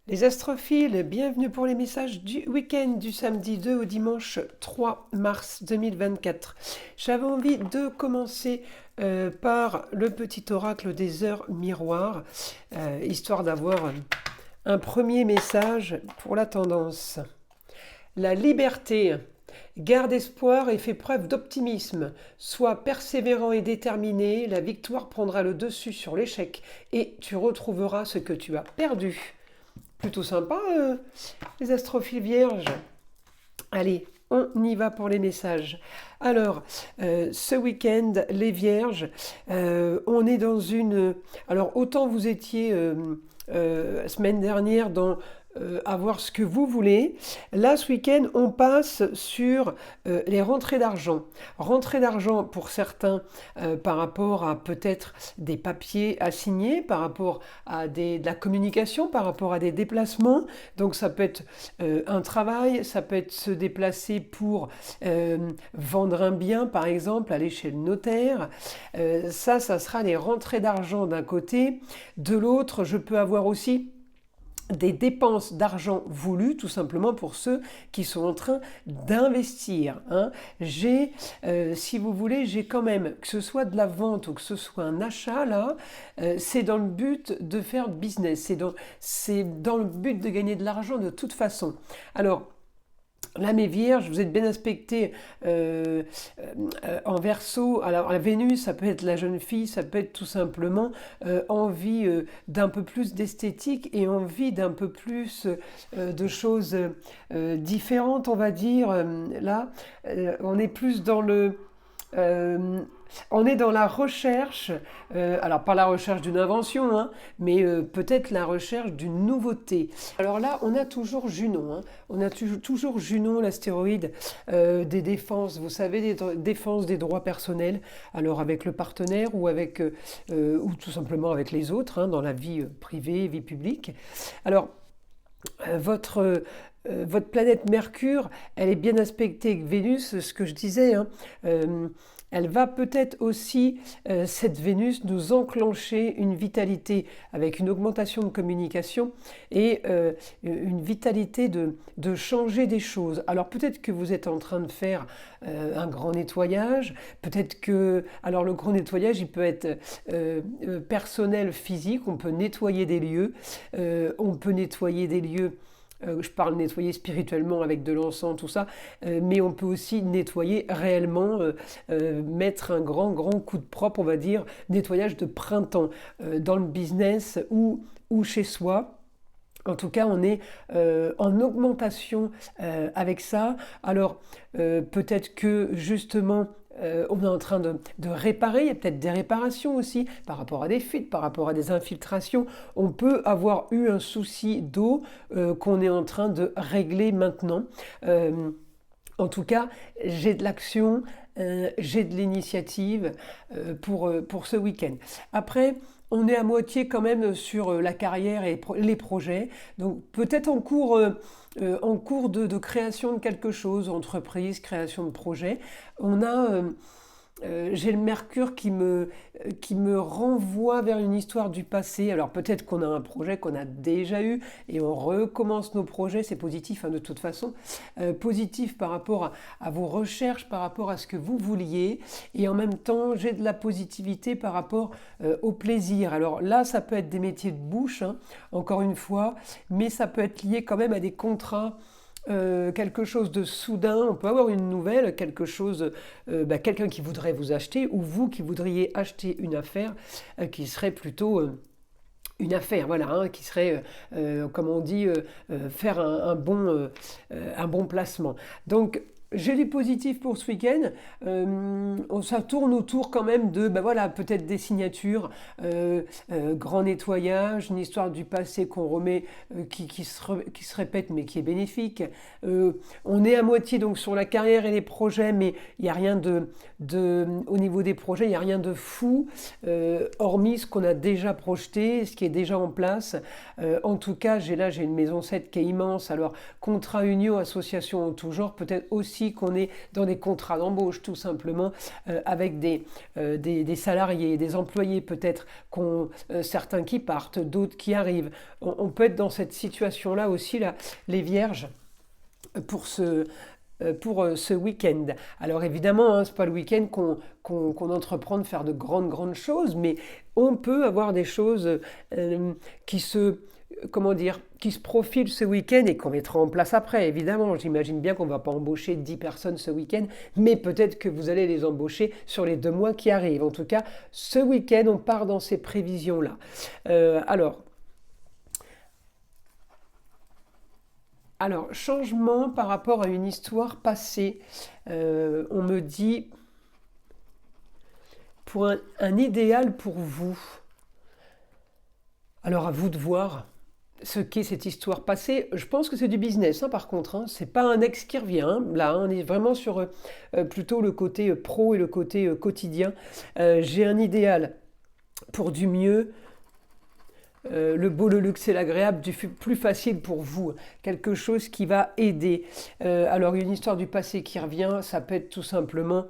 Les astrophiles, bienvenue pour les messages du week-end du samedi 2 au dimanche 3 mars 2024. J'avais envie de commencer par le petit oracle des heures miroirs, histoire d'avoir un premier message pour la tendance. La liberté. Garde espoir et fais preuve d'optimisme. Sois persévérant et déterminé, la victoire prendra le dessus sur l'échec et tu retrouveras ce que tu as perdu. Plutôt sympa, les astrophiles vierges. Allez, on y va pour les messages. Alors, ce week-end, les vierges, on est dans une... Alors, autant vous étiez semaine dernière dans avoir ce que vous voulez. Là, ce week-end, on passe sur les rentrées d'argent. Rentrées d'argent pour certains par rapport à peut-être des papiers à signer, par rapport à de la communication, par rapport à des déplacements. Donc ça peut être un travail, ça peut être se déplacer pour vendre un bien, par exemple, aller chez le notaire. Ça sera les rentrées d'argent d'un côté. De l'autre, je peux avoir aussi des dépenses d'argent voulues, tout simplement pour ceux qui sont en train d'investir. J'ai, si vous voulez, j'ai quand même, que ce soit de la vente ou que ce soit un achat, là, c'est dans le but de faire business, c'est dans le but de gagner de l'argent de toute façon. Alors, là, mes vierges, vous êtes bien aspectés en verso. Alors, la Vénus, ça peut être la jeune fille, ça peut être tout simplement envie d'un peu plus d'esthétique et envie d'un peu plus de choses différentes, on va dire. Là, on est plus dans le... on est dans la recherche, alors pas la recherche d'une invention, mais peut-être la recherche d'une nouveauté. Alors là, on a toujours Junon, on a toujours Junon, l'astéroïde des défenses, vous savez, des défenses des droits personnels, alors avec le partenaire ou tout simplement avec les autres, dans la vie privée, vie publique. Alors, votre planète Mercure, elle est bien aspectée avec Vénus, ce que je disais. Elle va peut-être aussi, cette Vénus, nous enclencher une vitalité avec une augmentation de communication et une vitalité de changer des choses. Alors peut-être que vous êtes en train de faire un grand nettoyage, peut-être que... Alors le grand nettoyage, il peut être personnel, physique, on peut nettoyer des lieux, je parle nettoyer spirituellement avec de l'encens, tout ça, mais on peut aussi nettoyer réellement, mettre un grand coup de propre, on va dire, nettoyage de printemps, dans le business ou chez soi. En tout cas, on est en augmentation avec ça. Alors, peut-être que justement, on est en train de réparer, il y a peut-être des réparations aussi par rapport à des fuites, par rapport à des infiltrations. On peut avoir eu un souci d'eau qu'on est en train de régler maintenant. En tout cas, j'ai de l'action, j'ai de l'initiative pour ce week-end. Après, on est à moitié quand même sur la carrière et les projets. Donc peut-être en cours de création de quelque chose, entreprise, création de projet. On a... j'ai le Mercure qui me renvoie vers une histoire du passé. Alors peut-être qu'on a un projet qu'on a déjà eu et on recommence nos projets, c'est positif de toute façon. Positif par rapport à vos recherches, par rapport à ce que vous vouliez. Et en même temps, j'ai de la positivité par rapport au plaisir. Alors là, ça peut être des métiers de bouche, encore une fois, mais ça peut être lié quand même à des contrats, quelque chose de soudain, on peut avoir une nouvelle, quelqu'un qui voudrait vous acheter ou vous qui voudriez acheter une affaire qui serait plutôt une affaire, voilà, qui serait, comme on dit, faire un bon placement. Donc, j'ai du positif pour ce week-end. Ça tourne autour quand même de, voilà, peut-être des signatures, grand nettoyage, une histoire du passé qu'on remet, qui se répète mais qui est bénéfique. On est à moitié donc sur la carrière et les projets, mais il n'y a rien au niveau des projets, il n'y a rien de fou, hormis ce qu'on a déjà projeté, ce qui est déjà en place. En tout cas, j'ai une maison 7 qui est immense. Alors, contrat, union, association en tout genre, peut-être aussi aussi qu'on est dans des contrats d'embauche, tout simplement, avec des salariés, des employés peut-être, certains qui partent, d'autres qui arrivent. On peut être dans cette situation-là aussi, là, les vierges, pour ce week-end. Alors évidemment, hein, ce n'est pas le week-end qu'on entreprend de faire de grandes choses, mais on peut avoir des choses qui se, comment dire, qui se profilent ce week-end et qu'on mettra en place après. Évidemment, j'imagine bien qu'on ne va pas embaucher 10 personnes ce week-end, mais peut-être que vous allez les embaucher sur les 2 mois qui arrivent. En tout cas, ce week-end, on part dans ces prévisions-là. Alors, changement par rapport à une histoire passée. On me dit, pour un idéal pour vous. Alors, à vous de voir ce qu'est cette histoire passée. Je pense que c'est du business, hein, par contre. Hein. C'est pas un ex qui revient. Hein. Là, hein, on est vraiment sur plutôt le côté pro et le côté quotidien. J'ai un idéal pour du mieux. Le beau, le luxe et l'agréable, du plus facile pour vous, quelque chose qui va aider. Alors une histoire du passé qui revient, ça peut être tout simplement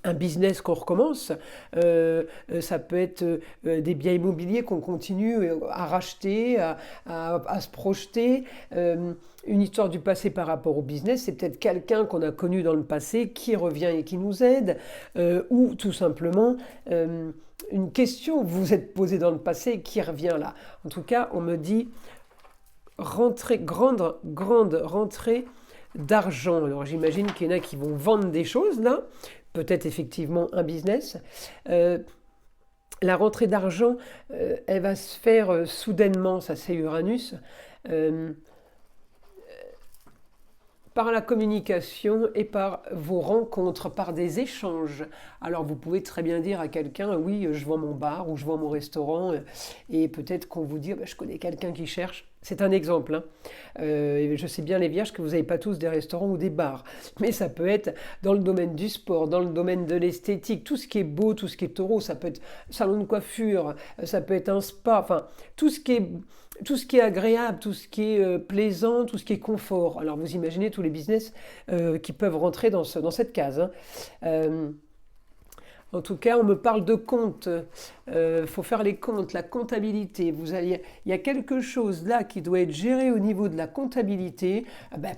un business qu'on recommence, ça peut être des biens immobiliers qu'on continue à racheter, à se projeter. Une histoire du passé par rapport au business, c'est peut-être quelqu'un qu'on a connu dans le passé qui revient et qui nous aide, ou tout simplement une question que vous vous êtes posée dans le passé qui revient là. En tout cas, on me dit grande rentrée d'argent. Alors j'imagine qu'il y en a qui vont vendre des choses là, peut-être effectivement un business. La rentrée d'argent, elle va se faire soudainement, ça c'est Uranus, par la communication et par vos rencontres, par des échanges. Alors vous pouvez très bien dire à quelqu'un, oui, je vends mon bar ou je vends mon restaurant, et peut-être qu'on vous dit, je connais quelqu'un qui cherche. C'est un exemple. Hein. Je sais bien les vierges que vous n'avez pas tous des restaurants ou des bars, mais ça peut être dans le domaine du sport, dans le domaine de l'esthétique, tout ce qui est beau, tout ce qui est taureau, ça peut être salon de coiffure, ça peut être un spa, enfin tout ce qui est agréable, tout ce qui est plaisant, tout ce qui est confort. Alors vous imaginez tous les business qui peuvent rentrer dans cette case. Hein. En tout cas, on me parle de compte. Faut faire les comptes, la comptabilité. Il y a quelque chose là qui doit être géré au niveau de la comptabilité,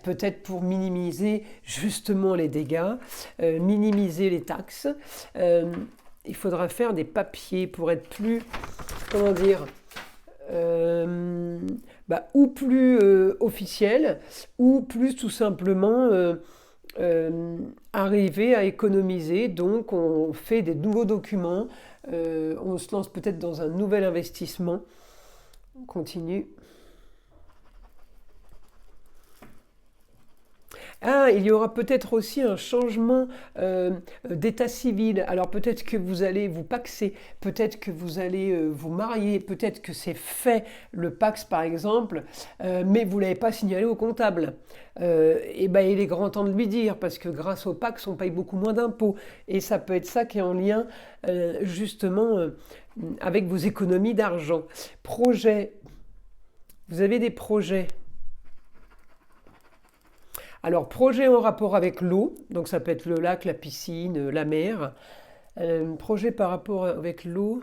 peut-être pour minimiser justement les dégâts, minimiser les taxes. Il faudra faire des papiers pour être plus, comment dire, ou plus officiel, ou plus tout simplement arriver à économiser. Donc on fait des nouveaux documents, on se lance peut-être dans un nouvel investissement. On continue. Ah, il y aura peut-être aussi un changement d'état civil. Alors peut-être que vous allez vous paxer, peut-être que vous allez vous marier, peut-être que c'est fait le pax par exemple, mais vous ne l'avez pas signalé au comptable. Il est grand temps de lui dire, parce que grâce au pax, on paye beaucoup moins d'impôts. Et ça peut être ça qui est en lien justement avec vos économies d'argent. Projet. Vous avez des projets. Alors, projet en rapport avec l'eau, donc ça peut être le lac, la piscine, la mer. Projet par rapport avec l'eau.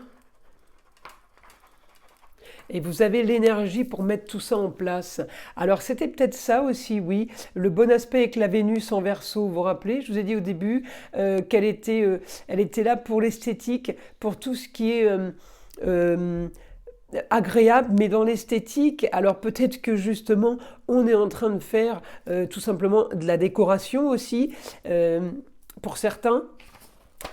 Et vous avez l'énergie pour mettre tout ça en place. Alors, c'était peut-être ça aussi, oui. Le bon aspect avec la Vénus en Verseau, vous vous rappelez, je vous ai dit au début qu'elle était, elle était là pour l'esthétique, pour tout ce qui est agréable, mais dans l'esthétique. Alors peut-être que justement on est en train de faire tout simplement de la décoration aussi pour certains.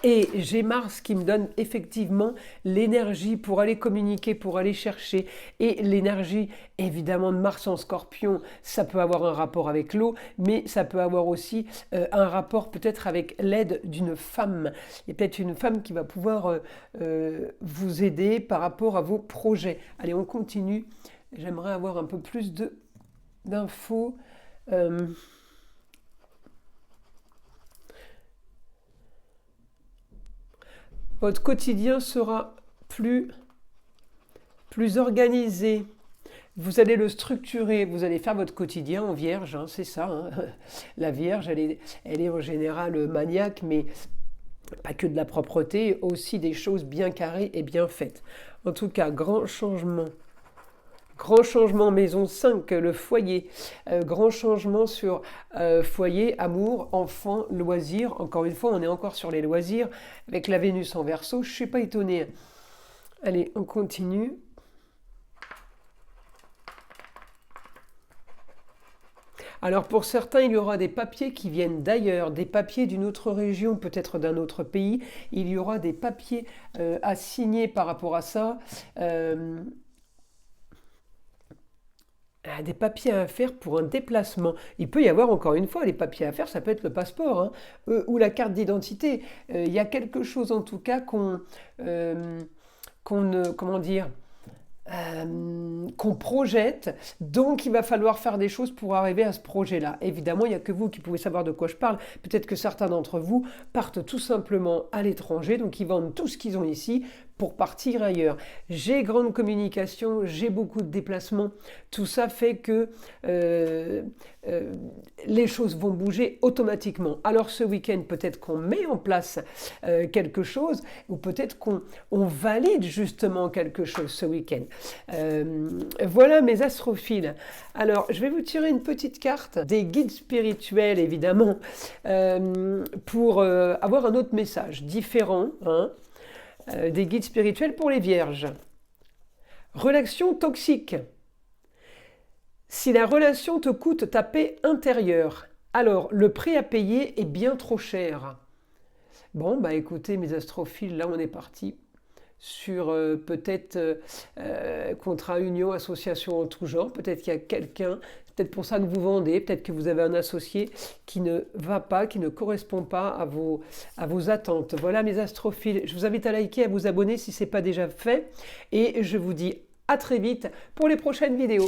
Et j'ai Mars qui me donne effectivement l'énergie pour aller communiquer, pour aller chercher. Et l'énergie, évidemment, de Mars en Scorpion, ça peut avoir un rapport avec l'eau, mais ça peut avoir aussi un rapport peut-être avec l'aide d'une femme. Il y a peut-être une femme qui va pouvoir vous aider par rapport à vos projets. Allez, on continue. J'aimerais avoir un peu plus d'infos. Votre quotidien sera plus organisé. Vous allez le structurer, vous allez faire votre quotidien en vierge, hein, c'est ça. Hein. La vierge, elle est en général maniaque, mais pas que de la propreté, aussi des choses bien carrées et bien faites. En tout cas, grand changement. Grand changement maison 5, le foyer. Grand changement sur foyer, amour, enfants, loisirs. Encore une fois, on est encore sur les loisirs. Avec la Vénus en Verseau, je ne suis pas étonnée. Allez, on continue. Alors pour certains, il y aura des papiers qui viennent d'ailleurs, des papiers d'une autre région, peut-être d'un autre pays. Il y aura des papiers à signer par rapport à ça. Des papiers à faire pour un déplacement. Il peut y avoir encore une fois, les papiers à faire, ça peut être le passeport hein, ou la carte d'identité. Il y a quelque chose en tout cas qu'on comment dire, qu'on projette, donc il va falloir faire des choses pour arriver à ce projet-là. Évidemment, il n'y a que vous qui pouvez savoir de quoi je parle. Peut-être que certains d'entre vous partent tout simplement à l'étranger, donc ils vendent tout ce qu'ils ont ici pour partir ailleurs. J'ai grande communication, j'ai beaucoup de déplacements, tout ça fait que les choses vont bouger automatiquement. Alors ce week-end, peut-être qu'on met en place quelque chose, ou peut-être qu'on valide justement quelque chose ce week-end. Voilà mes astrophiles. Alors je vais vous tirer une petite carte des guides spirituels évidemment, pour avoir un autre message différent, hein. Des guides spirituels pour les vierges. Relation toxique. Si la relation te coûte ta paix intérieure, alors le prix à payer est bien trop cher. Bon, bah écoutez mes astrophiles, là on est parti sur peut-être contrat, union, association en tout genre. Peut-être qu'il y a quelqu'un, peut-être pour ça que vous vendez, peut-être que vous avez un associé qui ne va pas, qui ne correspond pas à vos attentes. Voilà mes astrophiles. Je vous invite à liker, à vous abonner si ce n'est pas déjà fait. Et je vous dis à très vite pour les prochaines vidéos.